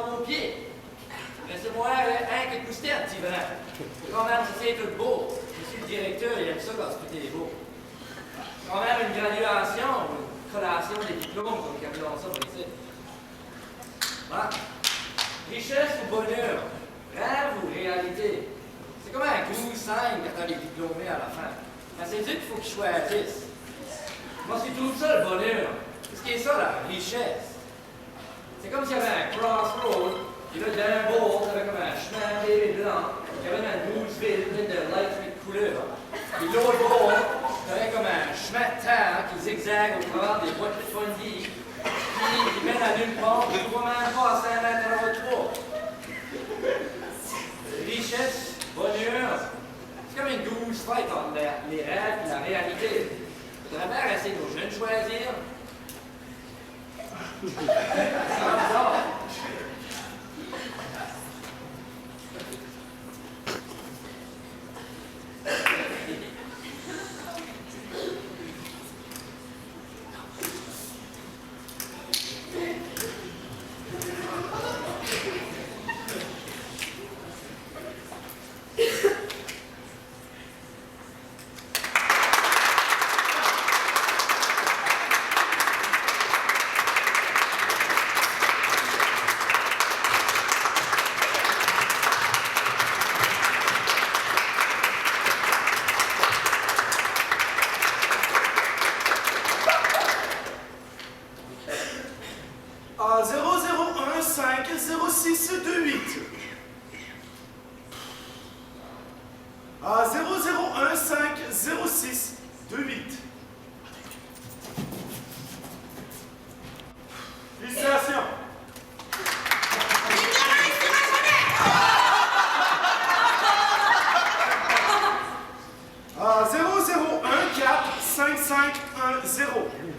dans vos pieds. Laissez-moi un que coustette, petit vrai. Quand même, c'est tout beau. Monsieur le directeur, il aime ça quand tout est beau. Quand même une graduation, ou une collation des diplômes, comme ils appellent ça pour ici. Voilà. Richesse ou bonheur, rêve ou réalité. C'est comme un goût simple quand t'as les diplômés à la fin. Mais c'est eux qu'il faut qu'ils choisissent. Moi, c'est tout ça le bonheur. Qu'est-ce qui est ça, la richesse? C'est comme s'il y avait un crossroad, et là, dans un bord, t'avais comme un chemin bavé blanc, il y avait une 12 villes pleines de lights et de couleurs. Et l'autre bord, t'avais comme un chemin de terre qui zigzague au travers des boîtes de fondis, qui mène à nulle part, et tu vois même pas à 5 mètres dans votre trou. Richesse, bonheur, c'est comme une douce fête entre les rêves et la réalité. Faudrait bien laisser nos jeunes choisir. C'est comme ça.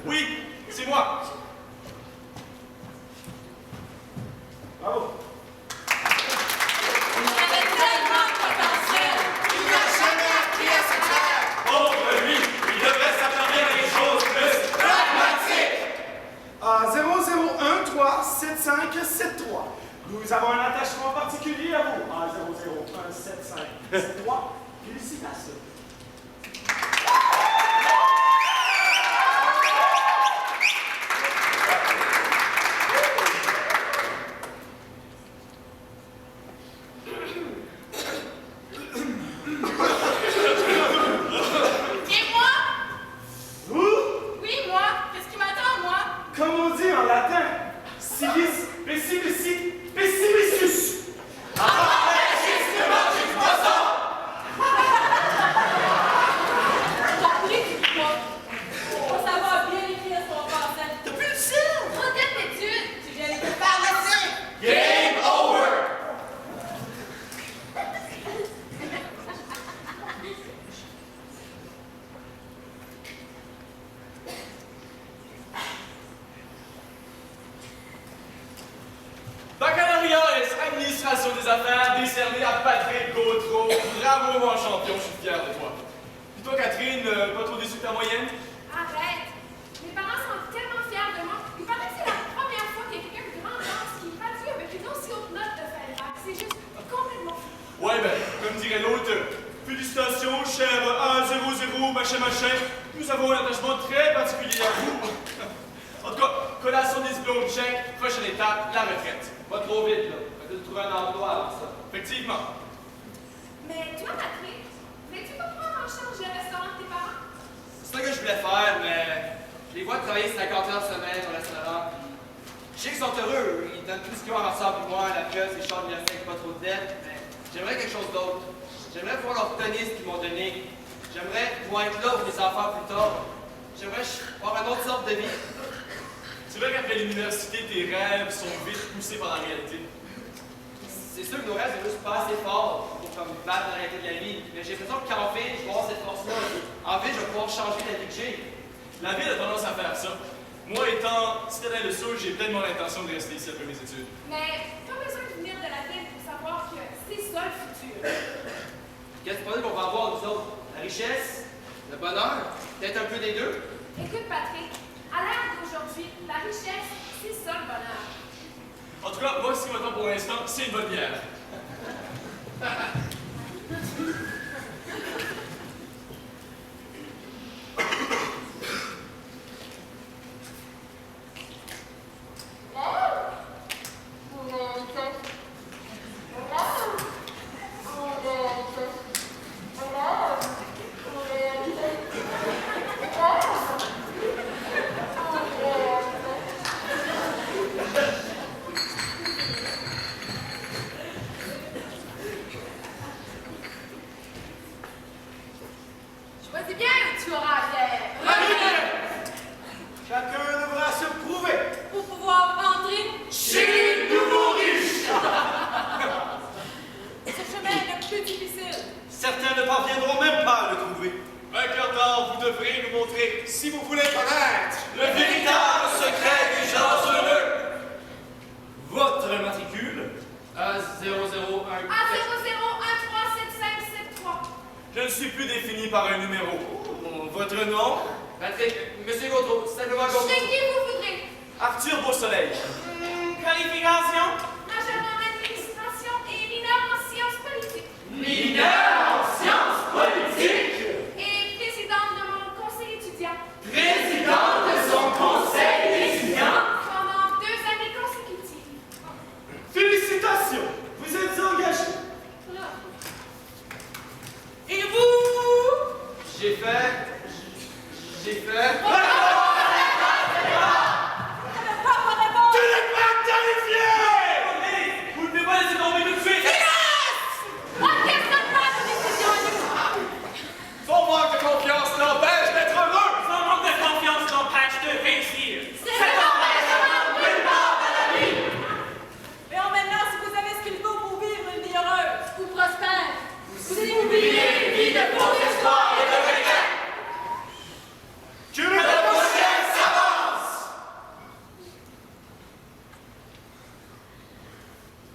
Oui, c'est moi. Bravo. Il avait tellement de potentiel. Il n'a jamais appris à se taire. Pauvre lui, il devrait s'attendre à des choses plus Pragmatique. 0013757 Nous avons un attachement particulier à vous. 0017573. Félicitations. Et moi? Vous, Oui, moi. Qu'est-ce qui m'attend, moi? comme on dit en latin, civis pessimissi pessimissus. Appelez du poids. Faut savoir bien écrire son français. T'as plus le sel. Trop d'études. Tu viens de faire Pharmacien. Game over. Baccalauréat administration des affaires décerné à Patrick Gautreau. Bravo mon champion, je suis fier de toi. Puis toi Catherine, pas trop déçue de ta moyenne? Arrête. Mes parents sont tellement fiers de moi. Il paraît que c'est la première fois qu'il y a quelqu'un de grande chance qui gradue avec une aussi haute note de fin de bac. C'est juste complètement fou. Ouais ben, comme dirait l'autre, félicitations cher A00 machin machin. Nous avons un attachement très particulier à vous. En tout cas, collation des diplômes check, prochaine étape, la retraite. Pas trop vite, là. On va trouver un endroit avant ça. Effectivement. Mais toi, Patrick, voulais-tu pas prendre en charge le restaurant de tes parents? C'est ça que je voulais faire, mais je les vois travailler 50 heures semaine au restaurant. Je sais qu'ils sont heureux, ils donnent tout ce qu'ils ont à ma soeur et moi, la pieuse, les chambres d'université, pas trop de dettes, mais j'aimerais quelque chose d'autre. J'aimerais pouvoir leur donner ce qu'ils m'ont donné. J'aimerais pouvoir être là pour les enfants plus tard. J'aimerais avoir une autre sorte de vie. C'est vrai qu'après l'université, tes rêves sont vite poussés par la réalité. C'est sûr que nos rêves, c'est juste pas assez fort pour comme battre la réalité de la vie. Mais j'ai l'impression que quand on fait, je vais avoir cette force-là. En fait, je vais pouvoir changer la vie que j'ai. La vie a tendance à faire ça. Moi, étant citadin de Soul, j'ai pleinement l'intention de rester ici après mes études. Mais pas besoin de venir de la ville pour savoir que c'est ça le futur. Qu'est-ce que qu'on va avoir, nous autres? La richesse? Le bonheur? Peut-être un peu des deux? Écoute, Patrick, à l'ère d'aujourd'hui, la richesse, c'est ça le bonheur. En tout cas, moi, ce qui m'attend pour l'instant, c'est une bonne bière. Choisis bien où tu auras à faire. Chacun devra se prouver. Pour pouvoir entrer Chez les nouveaux riches. ce chemin est le plus difficile. Certains ne parviendront même pas à le trouver. Vainqueur d'or, vous devrez nous montrer, si vous voulez connaître, Le véritable secret des gens heureux. Votre matricule A001. A00137573. je ne suis plus défini par un numéro. Votre nom Patrick, Monsieur Gaudreau, simplement Gaudreau. Chez qui vous voudrez. Arthur Beausoleil. Qualification. Major en administration et mineur en sciences politiques. Mineur en sciences politiques. Et présidente de mon conseil étudiant. Président de son conseil d'étudiants. Pendant 2 années consécutives. Félicitations, vous êtes engagé. Et vous? J'ai fait. Tu n'es pas qualifié! Vous ne pouvez pas laisser tomber tout de suite! On ne questionne pas nos décisions. Son manque de confiance l'empêche d'être heureux. Son manque de confiance t'empêche de réussir. C'est l'empêchement nulle part dans la vie. Et en maintenant, si vous avez ce qu'il faut pour vivre une vie heureuse, Ou prospère. si vous vivez une vie de faux espoirs et de regrets, Que le prochain s'avance.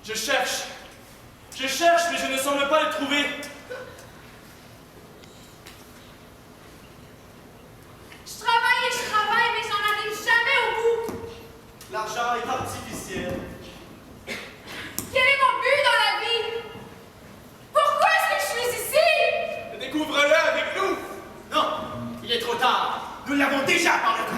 Je cherche, mais je ne semble pas le trouver. Je travaille, mais j'en arrive jamais au bout. L'argent est artificiel. Quel est mon but dans la vie? Pourquoi est-ce que je suis ici? Découvre-le avec nous. Non, il est trop tard. Nous l'avons déjà par le cou.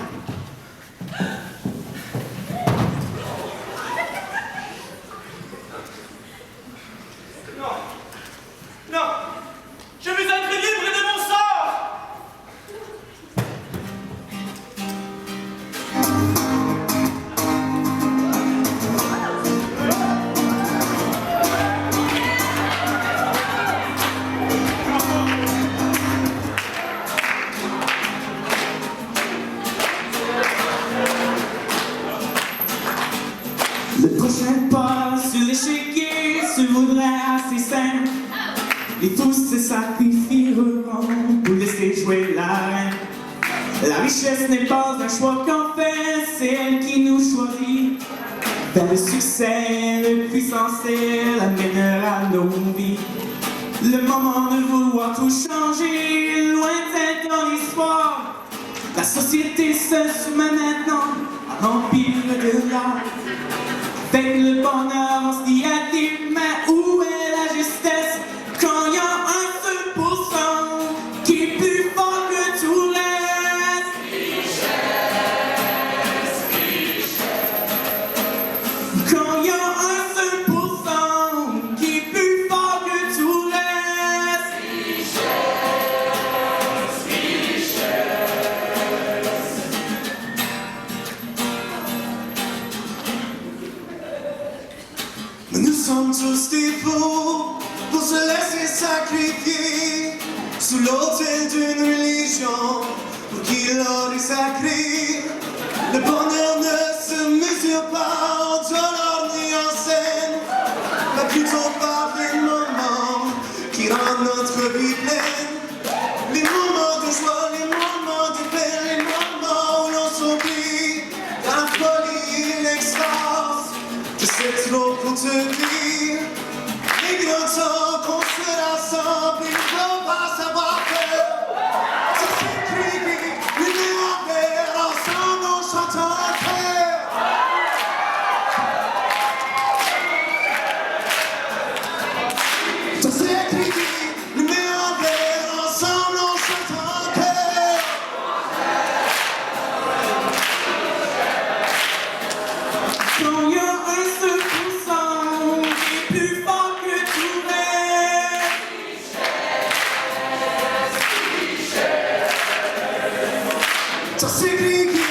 Non. Non. Je veux être libre de mon sort. Le prochain pas sur l'échiquier se voudrait assez simple. Et tous se sacrifieront pour laisser jouer la reine. La richesse n'est pas un choix qu'en fait, c'est elle qui nous choisit. Vers le succès, le puissance, elle amènera nos vies. Le moment de vouloir tout changer, loin d'être dans l'histoire. La société se soumet maintenant à l'empire de l'art. Avec le bonheur, on se dit adieu, mais où est la justesse quand il y a un seul pourcent qui est plus fort que tout le reste? Quand il y a un seul pourcent qui est plus fort que tout le reste. Mais nous sommes tous des fous pour se laisser sacrifier sous l'autel d'une religion pour qui l'or est sacré. Le bonheur ne se mesure pas en dollars ni en scène, mais plutôt par les moments qui rendent notre vie pleine. Les moments de joie, les moments de peine, les moments où l'on s'oublie dans la folie et l'extase de cette trop courte vie. Les grands temps qu'on se rassemble, il ne faut pas savoir que tout s'écrit, l'univers ensemble on chante en cœur. Ça s'écrit